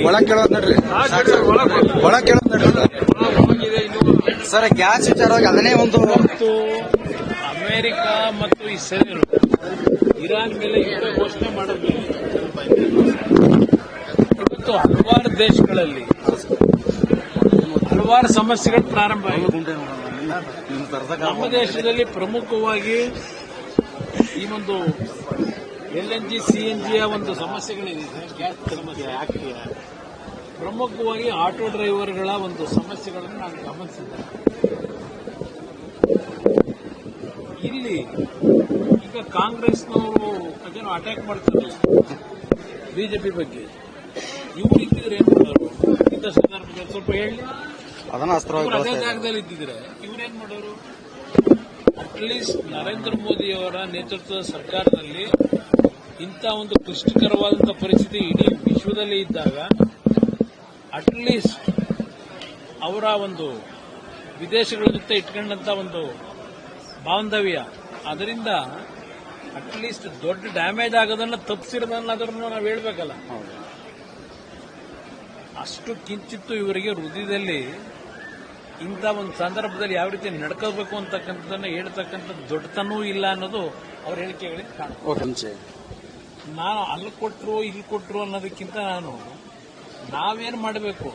ಒಳ ಕೇಳೋದ್ ನೋಡ್ರಿ, ಒಳ ಕೇಳೋದ್ ನೋಡ್ರಿ ಸರ್. ಗ್ಯಾಸ್ ವಿಚಾರವಾಗಿ ಅದನ್ನೇ ಒಂದು ಅಮೆರಿಕ ಮತ್ತು ಇಸ್ರೇಲ್ ಇರಾನ್ ಮೇಲೆ ಯುದ್ಧ ಘೋಷಣೆ ಮಾಡೋದು ಇವತ್ತು ಹಲವಾರು ದೇಶಗಳಲ್ಲಿ ಹಲವಾರು ಸಮಸ್ಯೆಗಳು ಪ್ರಾರಂಭ ಆಗಿದೆ. ನಮ್ಮ ದೇಶದಲ್ಲಿ ಪ್ರಮುಖವಾಗಿ ಈ ಒಂದು LNG CNG ಒಂದು ಸಮಸ್ಯೆಗಳಿದೆ. ಗ್ಯಾಸ್ ಸಮಸ್ಯೆ ಯಾಕೆ ಪ್ರಮುಖವಾಗಿ ಆಟೋ ಡ್ರೈವರ್ಗಳ ಒಂದು ಸಮಸ್ಯೆಗಳನ್ನು ನಾನು ಗಮನಿಸಿದ್ದೆ. ಇಲ್ಲಿ ಈಗ ಕಾಂಗ್ರೆಸ್ನವರು ಅದೇನೋ ಅಟ್ಯಾಕ್ ಮಾಡ್ತಾರೆ ಬಿಜೆಪಿ ಬಗ್ಗೆ. ಇವರು ಇದ್ದಿದ್ರೆ ಏನ್ ಮಾಡೋರು ಇಂಥ ಸಂದರ್ಭದಲ್ಲಿ? ಸ್ವಲ್ಪ ಹೇಳಿ. ಅದೇ ಜಾಗದಲ್ಲಿ ಇದ್ದಿದ್ರೆ ಇವ್ರೇನ್ ಮಾಡೋರು? ಅಟ್ಲೀಸ್ಟ್ ನರೇಂದ್ರ ಮೋದಿಯವರ ನೇತೃತ್ವದ ಸರ್ಕಾರದಲ್ಲಿ ಇಂಥ ಒಂದು ಕ್ಲಿಷ್ಟಕರವಾದಂತಹ ಪರಿಸ್ಥಿತಿ ಇಡೀ ವಿಶ್ವದಲ್ಲಿ ಇದ್ದಾಗ ಅಟ್ಲೀಸ್ಟ್ ಅವರ ಒಂದು ವಿದೇಶಗಳ ಜೊತೆ ಇಟ್ಕೊಂಡಂತ ಒಂದು ಬಾಂಧವ್ಯ, ಅದರಿಂದ ಅಟ್ಲೀಸ್ಟ್ ದೊಡ್ಡ ಡ್ಯಾಮೇಜ್ ಆಗೋದನ್ನ ತಪ್ಪಿಸಿರೋದನ್ನಾದ್ರೂ ನಾವು ಹೇಳ್ಬೇಕಲ್ಲ. ಅಷ್ಟು ಕಿಂಚಿತ್ತು ಇವರಿಗೆ ಹೃದಯದಲ್ಲಿ ಇಂಥ ಒಂದು ಸಂದರ್ಭದಲ್ಲಿ ಯಾವ ರೀತಿ ನಡ್ಕೋಬೇಕು ಅಂತಕ್ಕಂಥದ್ದನ್ನ ಹೇಳ್ತಕ್ಕಂಥ ದೊಡ್ಡತನೂ ಇಲ್ಲ ಅನ್ನೋದು ಅವ್ರ ಹೇಳಿಕೆಗಳಿಗೆ ಕಾಣುತ್ತೆ. ನಾನು ಅಲ್ಲಿ ಕೊಟ್ಟರು ಇಲ್ಲಿ ಕೊಟ್ಟರು ಅನ್ನೋದಕ್ಕಿಂತ ನಾವೇನು ಮಾಡಬೇಕು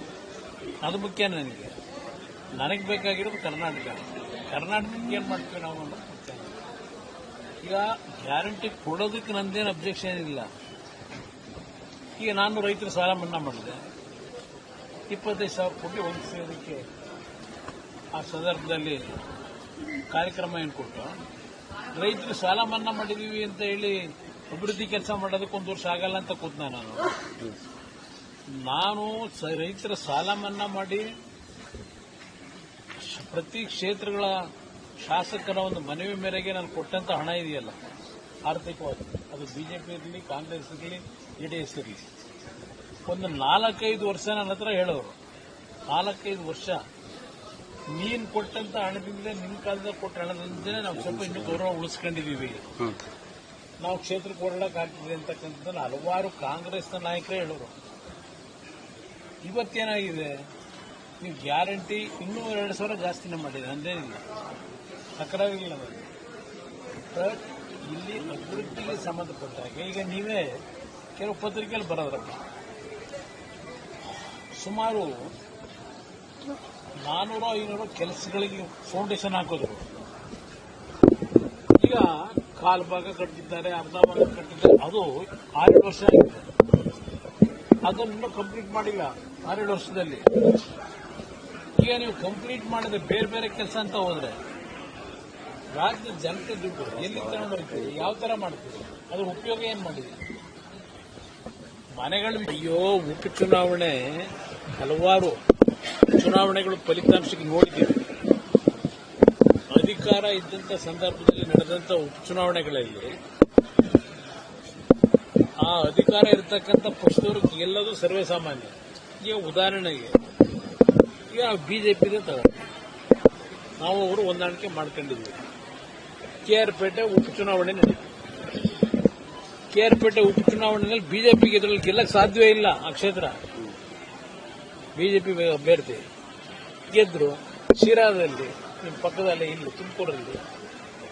ಅದು ಮುಖ್ಯ. ನನಗೆ ಬೇಕಾಗಿರೋದು ಕರ್ನಾಟಕಕ್ಕೆ ಏನ್ ಮಾಡ್ತೀವಿ ನಾವು ಅನ್ನೋದು ಮುಖ್ಯ. ಈಗ ಗ್ಯಾರಂಟಿ ಕೊಡೋದಕ್ಕೆ ನಂದೇನು ಅಬ್ಜೆಕ್ಷನ್ ಇಲ್ಲ. ಈಗ ನಾನು ರೈತರ ಸಾಲ ಮನ್ನಾ ಮಾಡಿದೆ, 25,000 ಕೋಟಿ ಹೊಂದಿಸೋದಕ್ಕೆ ಆ ಸಂದರ್ಭದಲ್ಲಿ ಕಾರ್ಯಕ್ರಮ ಏನು ಕೊಟ್ಟು ರೈತರು ಸಾಲ ಮನ್ನಾ ಮಾಡಿದೀವಿ ಅಂತ ಹೇಳಿ ಅಭಿವೃದ್ಧಿ ಕೆಲಸ ಮಾಡೋದಕ್ಕೆ 1 ವರ್ಷ ಆಗಲ್ಲ ಅಂತ ಕೂತ್ನ ನಾನು ರೈತರ ಸಾಲ ಮನ್ನಾ ಮಾಡಿ ಪ್ರತಿ ಕ್ಷೇತ್ರಗಳ ಶಾಸಕರ ಒಂದು ಮನವಿ ಮೇರೆಗೆ ನಾನು ಕೊಟ್ಟಂತ ಹಣ ಇದೆಯಲ್ಲ ಆರ್ಥಿಕವಾಗಿ, ಅದು ಬಿಜೆಪಿ ಇರಲಿ, ಕಾಂಗ್ರೆಸ್ ಇರಲಿ, JDS ಇರಲಿ, ಒಂದು 4-5 ವರ್ಷ ನನ್ನ ಹತ್ರ ಹೇಳೋರು. 4-5 ವರ್ಷ ನೀನ್ ಕೊಟ್ಟಂತ ಹಣದಿಂದ ನಿಮ್ ಕಾಲದಲ್ಲಿ ಕೊಟ್ಟ ಹಣದಿಂದಲೇ ನಾವು ಸ್ವಲ್ಪ ಇನ್ನೂ ಗೌರವ ಉಳಿಸ್ಕೊಂಡಿದೀವಿ, ನಾವು ಕ್ಷೇತ್ರಕ್ಕೆ ಓಡಾಡಕ್ ಆಗ್ತಿದೆ ಅಂತಕ್ಕಂಥದ್ದನ್ನು ಹಲವಾರು ಕಾಂಗ್ರೆಸ್ನ ನಾಯಕರೇ ಹೇಳೋರು. ಇವತ್ತೇನಾಗಿದೆ, ನೀವು ಗ್ಯಾರಂಟಿ ಇನ್ನೂ 2,000 ಜಾಸ್ತಿನೇ ಮಾಡಿದೆ, ನಂದೇನಿಲ್ಲ, ತಕರಾರಿಲ್ಲ. ಬಟ್ ಇಲ್ಲಿ ಅಭಿವೃದ್ಧಿಗೆ ಸಂಬಂಧಪಟ್ಟಾಗ ಈಗ ನೀವೇ ಕೆಲವು ಪತ್ರಿಕೆಯಲ್ಲಿ ಬರೋದ್ರಪ್ಪ, ಸುಮಾರು 400-500 ಕೆಲಸಗಳಿಗೆ ಫೌಂಡೇಶನ್ ಹಾಕೋದ್ರು. ಈಗ ಕಾಲು ಭಾಗ ಕಟ್ಟಿದ್ದಾರೆ, ಅರ್ಧ ಭಾಗ ಕಟ್ಟಿದ್ದಾರೆ. ಅದು 6-7 ವರ್ಷ ಆಗಿದೆ, ಅದನ್ನು ಕಂಪ್ಲೀಟ್ ಮಾಡಿಲ್ಲ 6-7 ವರ್ಷದಲ್ಲಿ. ಈಗ ನೀವು ಕಂಪ್ಲೀಟ್ ಮಾಡಿದ್ರೆ ಬೇರೆ ಬೇರೆ ಕೆಲಸ ಅಂತ ಹೋದ್ರೆ ರಾಜ್ಯದ ಜನತೆ ದುಡ್ಡು ಎಲ್ಲಿ ತಗೊಂಡು ಹೋಗ್ತೀವಿ, ಯಾವ ತರ ಮಾಡ್ತೀವಿ, ಅದ್ರ ಉಪಯೋಗ ಏನ್ ಮಾಡಿದೆ? ಮನೆಗಳು ಅಯ್ಯೋ, ಉಪಚುನಾವಣೆ ಹಲವಾರು ಚುನಾವಣೆಗಳು ಫಲಿತಾಂಶಕ್ಕೆ ನೋಡಿದ್ದೀವಿ. ಅಧಿಕಾರ ಇದ್ದಂತ ಸಂದರ್ಭದಲ್ಲಿ ನಡೆದಂತ ಉಪಚುನಾವಣೆಗಳಲ್ಲಿ ಆ ಅಧಿಕಾರ ಇರತಕ್ಕಂಥ ಪಕ್ಷದವರು ಗೆಲ್ಲೋದು ಸರ್ವೇ ಸಾಮಾನ್ಯ. ಈಗ ಉದಾಹರಣೆಗೆ ಈಗ ಬಿಜೆಪಿಗೆ ನಾವು ಅವರು ಹೊಂದಾಣಿಕೆ ಮಾಡ್ಕೊಂಡಿದ್ವಿ. KR ಪೇಟೆ ಉಪಚುನಾವಣೆ ನಡೀತು. KR ಪೇಟೆ ಉಪಚುನಾವಣೆಯಲ್ಲಿ ಬಿಜೆಪಿಗೆ ಇದರಲ್ಲಿ ಗೆಲ್ಲಕ್ಕೆ ಸಾಧ್ಯವೇ ಇಲ್ಲ. ಆ ಕ್ಷೇತ್ರ ಬಿಜೆಪಿ ಅಭ್ಯರ್ಥಿ ಗೆದ್ರು. ಶಿರಾದಲ್ಲಿ ನಿಮ್ಮ ಪಕ್ಕದಲ್ಲೇ ಇಲ್ಲಿ ತುಮಕೂರಲ್ಲಿ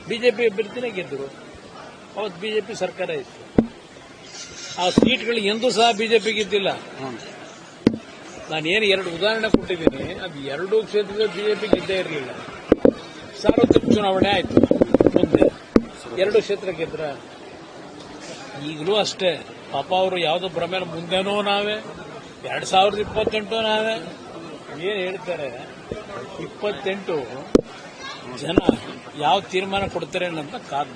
ಬಿಜೆಪಿ ಅಭ್ಯರ್ಥಿನೇ ಗೆದ್ರು. ಅವತ್ತು ಬಿಜೆಪಿ ಸರ್ಕಾರ ಇತ್ತು. ಆ ಸೀಟ್ಗಳು ಎಂದೂ ಸಹ ಬಿಜೆಪಿ ಗೆದ್ದಿಲ್ಲ. ನಾನೇನು 2 ಉದಾಹರಣೆ ಕೊಟ್ಟಿದ್ದೀನಿ, ಅದು 2 ಕ್ಷೇತ್ರದಲ್ಲಿ ಬಿಜೆಪಿ ಗೆದ್ದೇ ಇರಲಿಲ್ಲ. ಸಾರ್ವತ್ರಿಕ ಚುನಾವಣೆ ಆಯ್ತು, ಮುಂದೆ 2 ಕ್ಷೇತ್ರ ಗೆದ್ರ. ಈಗಲೂ ಅಷ್ಟೇ ಪಾಪ ಅವರು ಯಾವುದೋ ಭ್ರಮೇಲೆ ಮುಂದೆನೋ ನಾವೇ 2028 ನಾವೇ ಏನ್ ಹೇಳ್ತಾರೆ. 28 ಜನ ಯಾವ ತೀರ್ಮಾನ ಕೊಡ್ತಾರೆ ಅನ್ನೋಂತ ಕಾದು